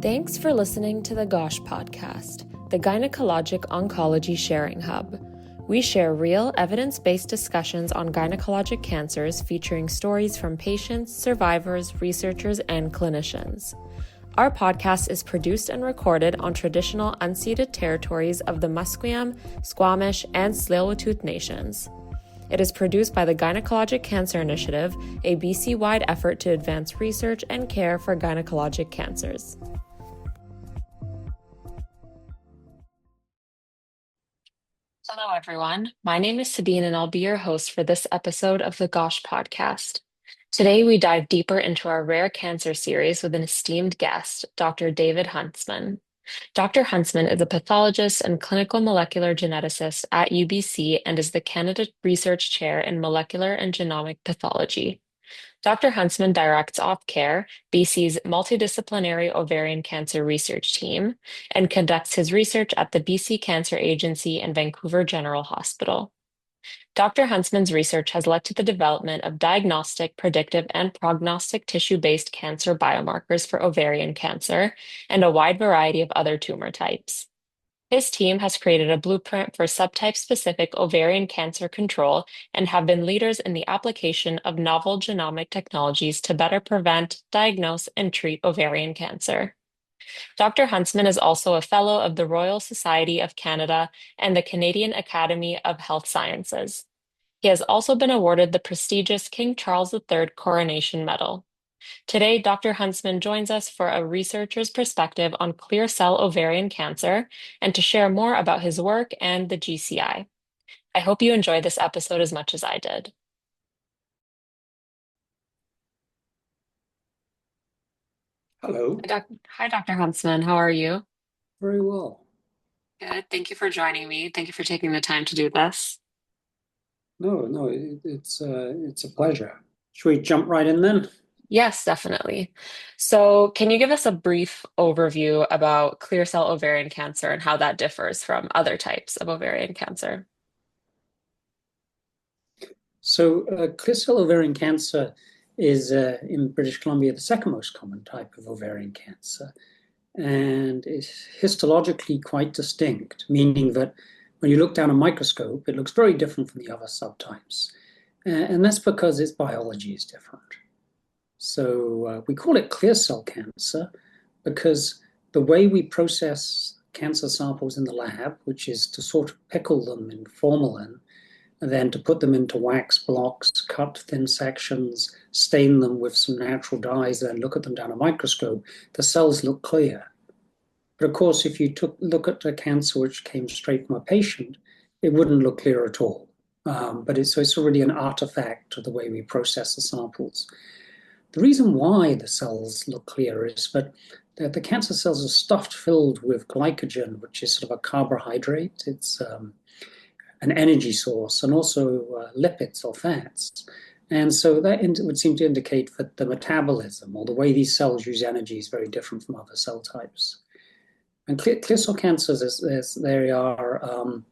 Thanks for listening to the GOSH podcast, the Gynecologic Oncology Sharing Hub. We share real, evidence-based discussions on gynecologic cancers featuring stories from patients, survivors, researchers, and clinicians. Our podcast is produced and recorded on traditional unceded territories of the Musqueam, Squamish, and Tsleil-Waututh nations. It is produced by the Gynecologic Cancer Initiative, a BC-wide effort to advance research and care for gynecologic cancers. Hello, everyone. My name is Sabine, and I'll be your host for this episode of the GOSH podcast. Today, we dive deeper into our rare cancer series with an esteemed guest, Dr. David Huntsman. Dr. Huntsman is a pathologist and clinical molecular geneticist at UBC and is the candidate research chair in Molecular and Genomic Pathology. Dr. Huntsman directs OVCARE, BC's multidisciplinary ovarian cancer research team, and conducts his research at the BC Cancer Agency and Vancouver General Hospital. Dr. Huntsman's research has led to the development of diagnostic, predictive, and prognostic tissue-based cancer biomarkers for ovarian cancer and a wide variety of other tumor types. His team has created a blueprint for subtype-specific ovarian cancer control and have been leaders in the application of novel genomic technologies to better prevent, diagnose, and treat ovarian cancer. Dr. Huntsman is also a Fellow of the Royal Society of Canada and the Canadian Academy of Health Sciences. He has also been awarded the prestigious King Charles III Coronation Medal. Today, Dr. Huntsman joins us for a researcher's perspective on clear cell ovarian cancer and to share more about his work and the GCI. I hope you enjoyed this episode as much as I did. Hello. Hi, Dr. Huntsman. How are you? Very well. Good. Thank you for joining me. Thank you for taking the time to do this. No, it's a pleasure. Should we jump right in then? Yes, definitely. So, can you give us a brief overview about clear cell ovarian cancer and how that differs from other types of ovarian cancer? So, clear cell ovarian cancer is in British Columbia the second most common type of ovarian cancer, and is histologically quite distinct, meaning that when you look down a microscope, it looks very different from the other subtypes, and that's because its biology is different. So we call it clear cell cancer because the way we process cancer samples in the lab, which is to sort of pickle them in formalin, and then to put them into wax blocks, cut thin sections, stain them with some natural dyes, then look at them down a microscope, the cells look clear. But of course, if you look at a cancer which came straight from a patient, it wouldn't look clear at all. But it's already an artifact of the way we process the samples. The reason why the cells look clear is that the cancer cells are stuffed filled with glycogen, which is sort of a carbohydrate. It's an energy source, and also lipids or fats. And so that would seem to indicate that the metabolism or the way these cells use energy is very different from other cell types. And clear cell cancers, they are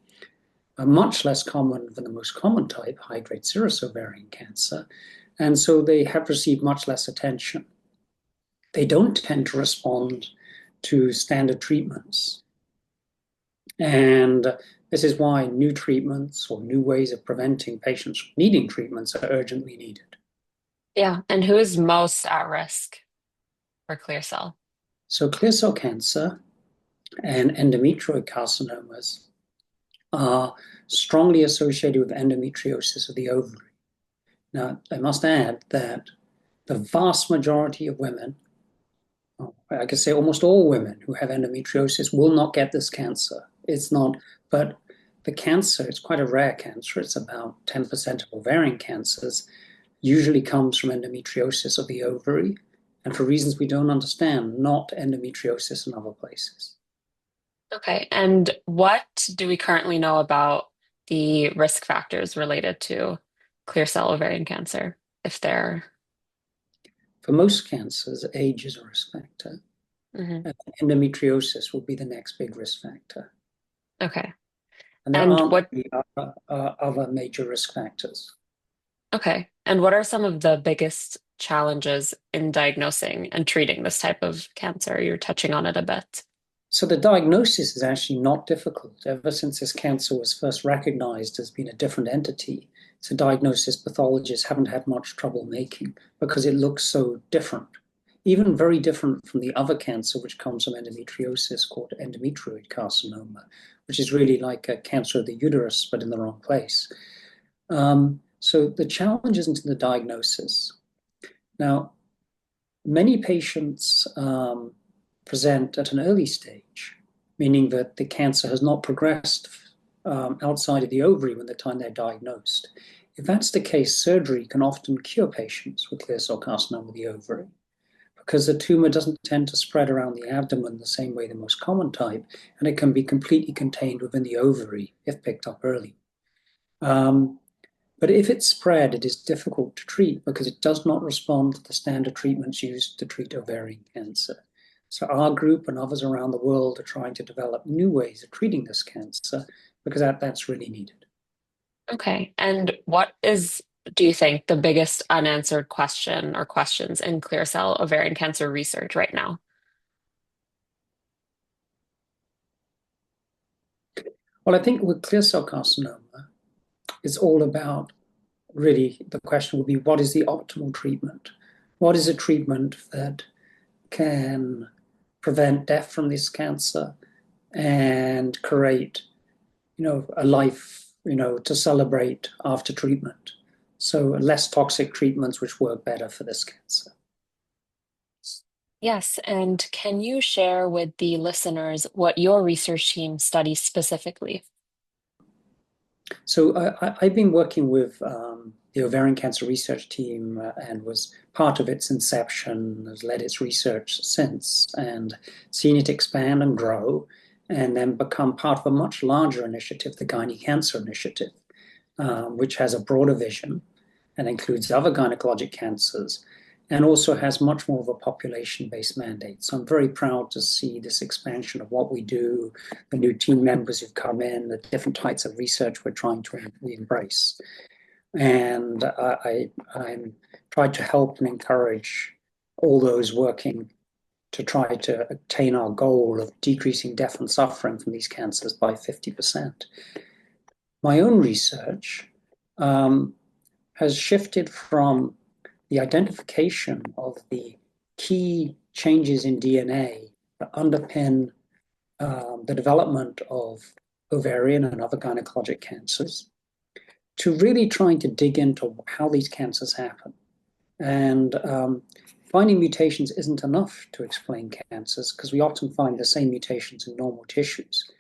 much less common than the most common type, high-grade serous ovarian cancer. And so they have received much less attention. They don't tend to respond to standard treatments. And this is why new treatments or new ways of preventing patients from needing treatments are urgently needed. Yeah, and who is most at risk for clear cell? So clear cell cancer and endometrioid carcinomas are strongly associated with endometriosis of the ovary. Now, I must add that the vast majority of women, I could say almost all women who have endometriosis will not get this cancer. It's not, but the cancer, it's quite a rare cancer. It's about 10% of ovarian cancers, usually comes from endometriosis of the ovary, and for reasons we don't understand, not endometriosis in other places. Okay, and what do we currently know about the risk factors related to clear cell ovarian cancer, if they're... For most cancers, age is a risk factor. Mhm. Endometriosis will be the next big risk factor. Okay. And there And aren't what, any other major risk factors. okay. And what are some of the biggest challenges in diagnosing and treating this type of cancer? You're touching on it a bit. So the diagnosis is actually not difficult. Ever since this cancer was first recognized as being a different entity, it's a diagnosis pathologists haven't had much trouble making because it looks so different. Even very different from the other cancer, which comes from endometriosis, called endometrioid carcinoma, which is really like a cancer of the uterus, but in the wrong place. So the challenge isn't in the diagnosis. Now, many patients present at an early stage, meaning that the cancer has not progressed outside of the ovary when the time they're diagnosed. If that's the case, surgery can often cure patients with clear cell carcinoma of the ovary because the tumor doesn't tend to spread around the abdomen the same way the most common type, and it can be completely contained within the ovary if picked up early. But if it's spread, it is difficult to treat because it does not respond to the standard treatments used to treat ovarian cancer. So our group and others around the world are trying to develop new ways of treating this cancer because that's really needed. Okay. And what is, do you think, the biggest unanswered question or questions in clear cell ovarian cancer research right now? Well, I think with clear cell carcinoma, it's all about really the question would be what is the optimal treatment? What is a treatment that can prevent death from this cancer and create, a life, to celebrate after treatment? So less toxic treatments which work better for this cancer. Yes, and can you share with the listeners what your research team studies specifically? So I've been working with the ovarian cancer research team and was part of its inception, has led its research since, and seen it expand and grow, and then become part of a much larger initiative, the Gynae Cancer Initiative, which has a broader vision and includes other gynecologic cancers, and also has much more of a population-based mandate. So I'm very proud to see this expansion of what we do, the new team members who've come in, the different types of research we're trying to embrace. And I'm trying to help and encourage all those working to try to attain our goal of decreasing death and suffering from these cancers by 50%. My own research has shifted from the identification of the key changes in DNA that underpin the development of ovarian and other gynecologic cancers to really trying to dig into how these cancers happen. And finding mutations isn't enough to explain cancers because we often find the same mutations in normal tissues.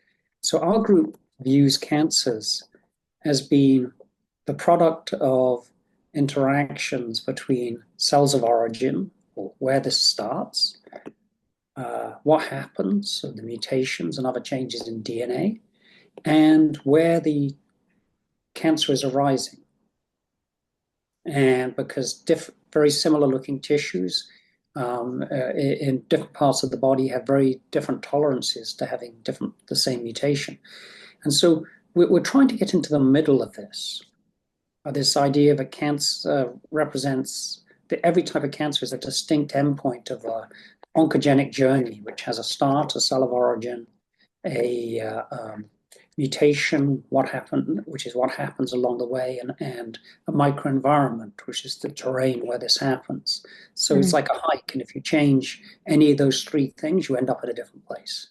So our group views cancers as being the product of interactions between cells of origin, or where this starts, what happens, so the mutations and other changes in DNA, and where the cancer is arising. And because very similar looking tissues in different parts of the body have very different tolerances to having the same mutation. And so we're trying to get into the middle of this idea that cancer represents every type of cancer is a distinct endpoint of an oncogenic journey, which has a start, a cell of origin, a mutation, which is what happens along the way, and a microenvironment, which is the terrain where this happens. So it's like a hike, and if you change any of those three things, you end up at a different place.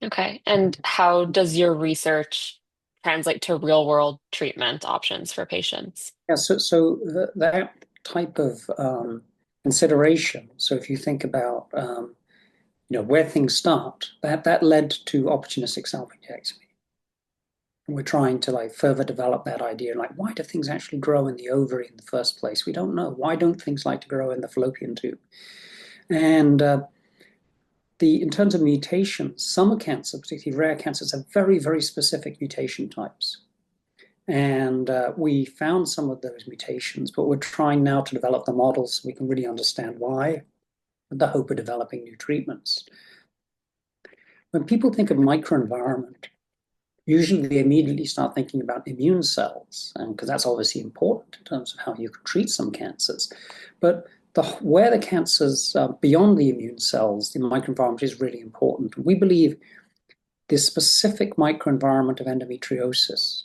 Okay. And how does your research translate to real world treatment options for patients? Yeah, so that type of consideration. So if you think about where things start, that led to opportunistic self-injectome. And we're trying to further develop that idea. Like, why do things actually grow in the ovary in the first place? We don't know. Why don't things like to grow in the fallopian tube? And in terms of mutations, some cancers, particularly rare cancers, have very, very specific mutation types. And we found some of those mutations, but we're trying now to develop the models so we can really understand why, with the hope of developing new treatments. When people think of microenvironment, usually they immediately start thinking about immune cells, and because that's obviously important in terms of how you can treat some cancers. But where the cancers beyond the immune cells, the microenvironment is really important. We believe this specific microenvironment of endometriosis,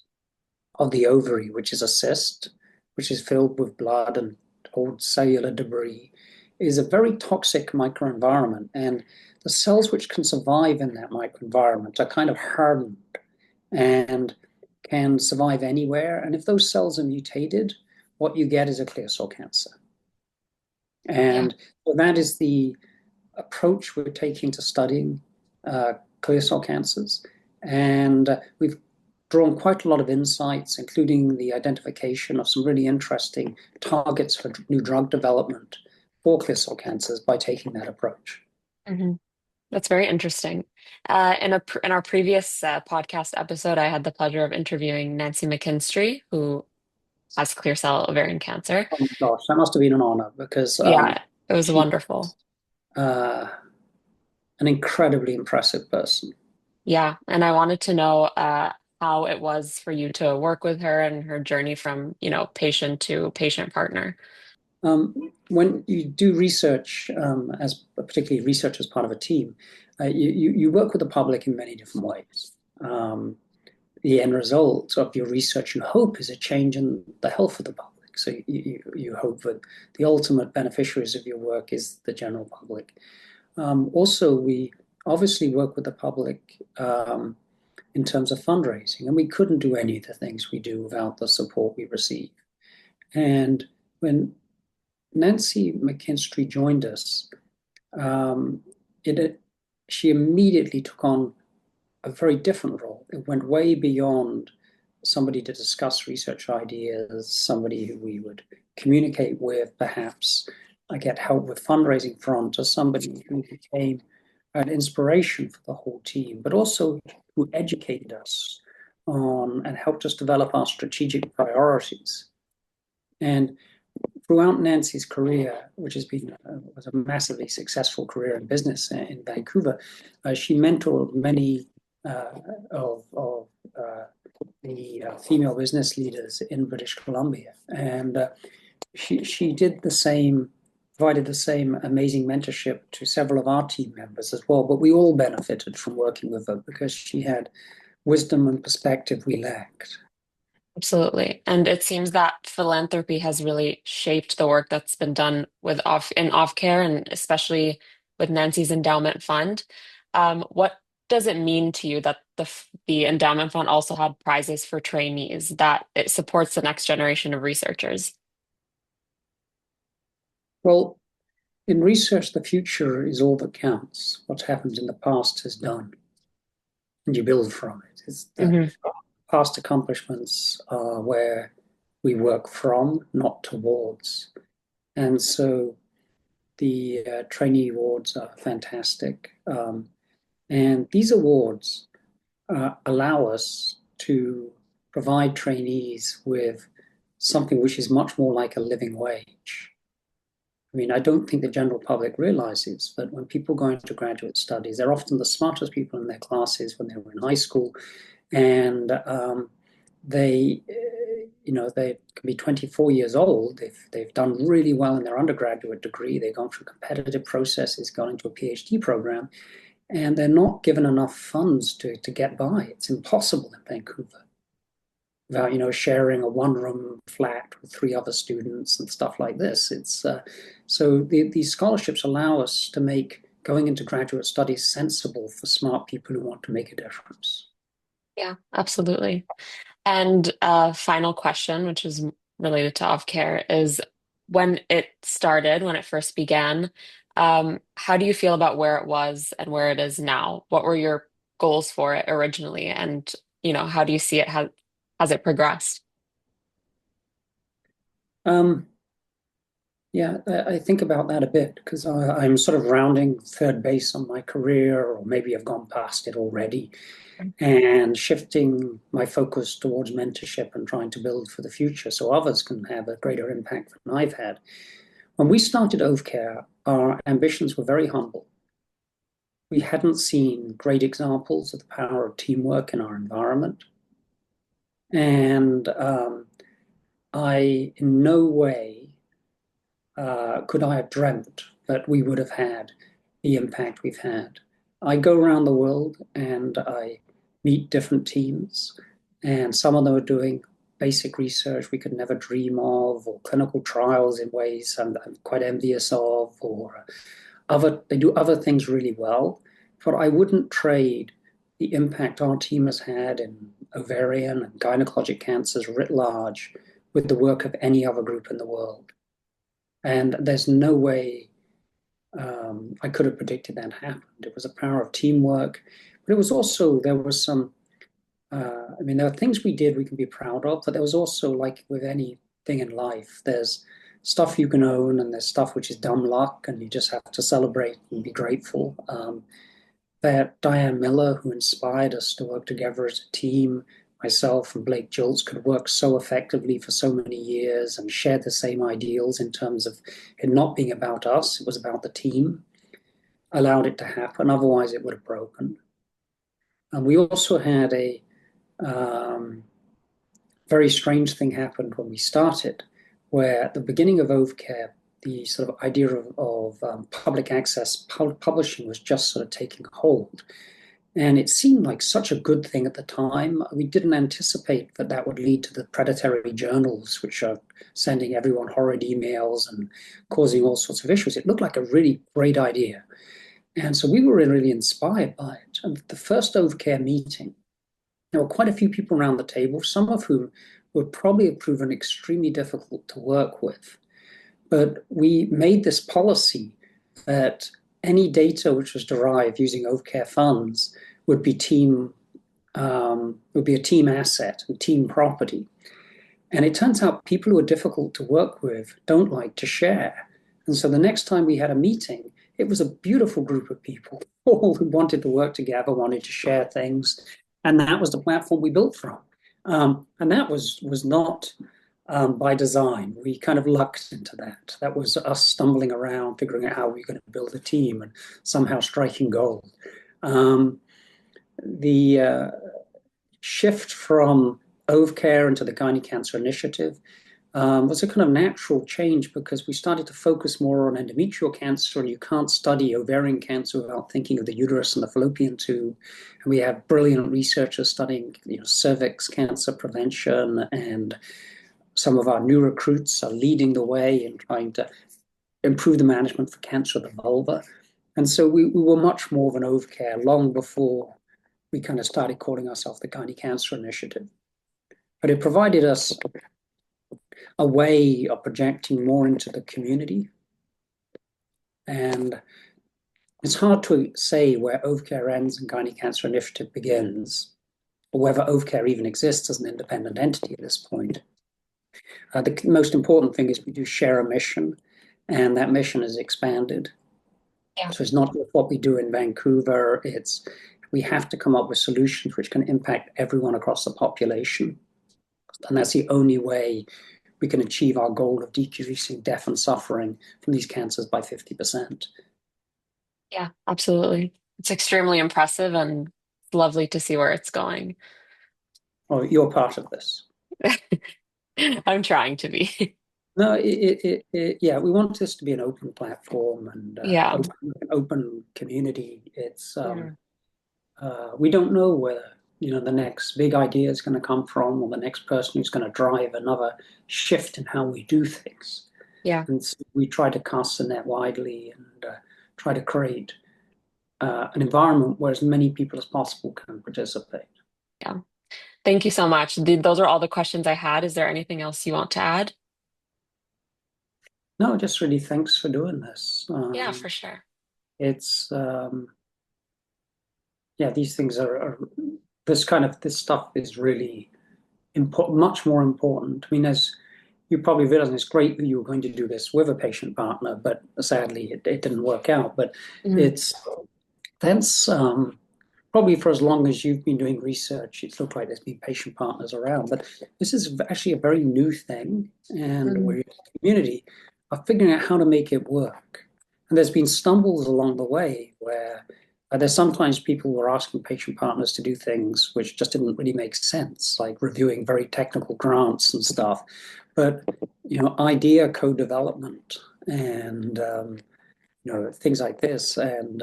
of the ovary, which is a cyst, which is filled with blood and old cellular debris, is a very toxic microenvironment. And the cells which can survive in that microenvironment are kind of hardened and can survive anywhere. And if those cells are mutated, what you get is a clear cell cancer. Yeah. And so that is the approach we're taking to studying clear cell cancers. And we've drawn quite a lot of insights, including the identification of some really interesting targets for new drug development for clear cell cancers by taking that approach. Hmm. That's very interesting. In our previous podcast episode, I had the pleasure of interviewing Nancy McKinstry, who has clear cell ovarian cancer. Oh my gosh, that must have been an honor because Yeah, it was she's wonderful. uh, an incredibly impressive person. Yeah, and I wanted to know how it was for you to work with her and her journey from, patient to patient partner. When you do research, as particularly research as part of a team, you work with the public in many different ways. The end result of your research, you hope, is a change in the health of the public. So you hope that the ultimate beneficiaries of your work is the general public. Also, we obviously work with the public in terms of fundraising, and we couldn't do any of the things we do without the support we receive. And when Nancy McKinstry joined us, um, it, she immediately took on a very different role. It went way beyond somebody to discuss research ideas, somebody who we would communicate with, perhaps get help with fundraising from, to somebody who became an inspiration for the whole team, but also who educated us on and helped us develop our strategic priorities. And throughout Nancy's career, which has been was a massively successful career in business in Vancouver, she mentored many uh, of the female business leaders in British Columbia, and she did the same, provided the same amazing mentorship to several of our team members as well. But we all benefited from working with her because she had wisdom and perspective we lacked. Absolutely. And it seems that philanthropy has really shaped the work that's been done with OVCARE and especially with Nancy's endowment fund. What does it mean to you that the endowment fund also had prizes for trainees, that it supports the next generation of researchers? Well, in research, the future is all that counts. What happens in the past is done, and you build from it. It's the Hmm. past accomplishments are where we work from, not towards. And so the trainee awards are fantastic. And these awards allow us to provide trainees with something which is much more like a living wage. I mean, I don't think the general public realizes that when people go into graduate studies, they're often the smartest people in their classes when they were in high school, and they, they can be 24 years old. They've done really well in their undergraduate degree. They've gone through competitive processes, gone into a PhD program, and they're not given enough funds to get by. It's impossible in Vancouver without sharing a one-room flat with three other students and stuff like this. It's so these scholarships allow us to make going into graduate studies sensible for smart people who want to make a difference. Yeah, absolutely. And final question, which is related to OVCARE, is when it first began, how do you feel about where it was and where it is now? What were your goals for it originally? And, how do you see it? Has it progressed? Um, yeah, I think about that a bit because I'm sort of rounding third base on my career, or maybe I've gone past it already, and shifting my focus towards mentorship and trying to build for the future so others can have a greater impact than I've had. When we started OVCARE, our ambitions were very humble. we hadn't seen great examples of the power of teamwork in our environment. And I, in no way, could I have dreamt that we would have had the impact we've had. I go around the world and I meet different teams, and some of them are doing basic research we could never dream of, or clinical trials in ways I'm quite envious of, or they do other things really well. But I wouldn't trade the impact our team has had in ovarian and gynecologic cancers writ large with the work of any other group in the world. And there's no way I could have predicted that happened. It was a power of teamwork, but it was also, there was some, I mean, there are things we did we can be proud of, but there was also, like with anything in life, there's stuff you can own and there's stuff which is dumb luck and you just have to celebrate and be grateful. That Diane Miller, who inspired us to work together as a team, myself and Blake Joltz could work so effectively for so many years and shared the same ideals in terms of it not being about us, it was about the team, allowed it to happen. Otherwise, it would have broken. And we also had a um, very strange thing happened when we started, where at the beginning of OVCARE, the sort of idea of public access publishing was just sort of taking hold. And it seemed like such a good thing at the time. We didn't anticipate that that would lead to the predatory journals, which are sending everyone horrid emails and causing all sorts of issues. It looked like a really great idea. And so we were really inspired by it. And the first OVCARE meeting, there were quite a few people around the table, some of whom would probably have proven extremely difficult to work with. But we made this policy that any data which was derived using OVCARE funds would be a team asset and team property. And it turns out people who are difficult to work with don't like to share. And so the next time we had a meeting, it was a beautiful group of people, all who wanted to work together, wanted to share things. And that was the platform we built from. And that was not by design. We kind of lucked into that. That was us stumbling around, figuring out how we were going to build a team and somehow striking gold. The shift from OVCARE into the Gynae Cancer Initiative was a kind of natural change because we started to focus more on endometrial cancer, and you can't study ovarian cancer without thinking of the uterus and the fallopian tube. And we have brilliant researchers studying, cervix cancer prevention, and some of our new recruits are leading the way in trying to improve the management for cancer of the vulva. And so we were much more of an OVCARE long before we kind of started calling ourselves the Gynae Cancer Initiative. But it provided us a way of projecting more into the community. And it's hard to say where OVCARE ends and Gynae Cancer Initiative begins, or whether OVCARE even exists as an independent entity at this point. The most important thing is we do share a mission, and that mission is expanded. Yeah. So it's not what we do in Vancouver, it's we have to come up with solutions which can impact everyone across the population. And that's the only way we can achieve our goal of decreasing death and suffering from these cancers by 50%. Yeah, absolutely. It's extremely impressive and lovely to see where it's going. Well, you're part of this. I'm trying to be. No, yeah, we want this to be an open platform and Yeah. open community. It's Yeah. we don't know where the next big idea is going to come from, or the next person who's going to drive another shift in how we do things. Yeah. And so we try to cast the net widely and try to create an environment where as many people as possible can participate. Yeah. Thank you so much. Those are all the questions I had. Is there anything else you want to add? No, just really thanks for doing this. Yeah, for sure. It's yeah, these things are this stuff is really important, much more important. I mean, as you probably realize, it's great that you were going to do this with a patient partner, but sadly it didn't work out. But Mhm. it's that's probably for as long as you've been doing research, it's looked like there's been patient partners around. But this is actually a very new thing, and we're Mhm. in a community of figuring out how to make it work. And there's been stumbles along the way where There's sometimes people who are asking patient partners to do things which just didn't really make sense, like reviewing very technical grants and stuff. But idea co-development and things like this, and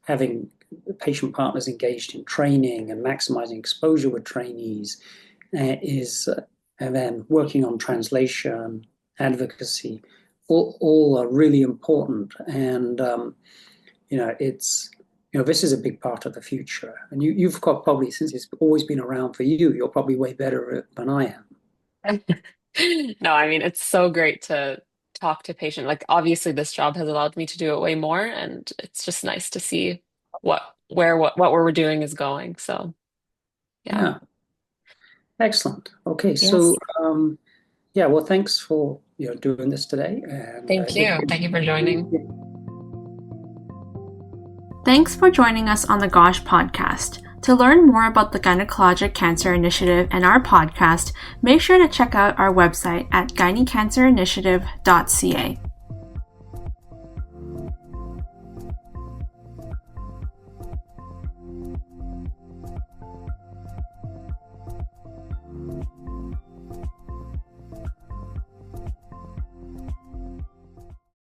having patient partners engaged in training and maximizing exposure with trainees and then working on translation, advocacy, all are really important. And this is a big part of the future. And you've got, probably, since it's always been around for you, you're probably way better at it than I am. No, I mean, it's so great to talk to patient. Like, obviously, this job has allowed me to do it way more, and it's just nice to see what we're doing is going. So, yeah. Yeah, excellent. Okay, so Yes. yeah, well, thanks for doing this today, and Thank you. Thank you for joining. Thanks for joining us on the GOSH podcast. To learn more about the Gynecologic Cancer Initiative and our podcast, make sure to check out our website at gynecancerinitiative.ca.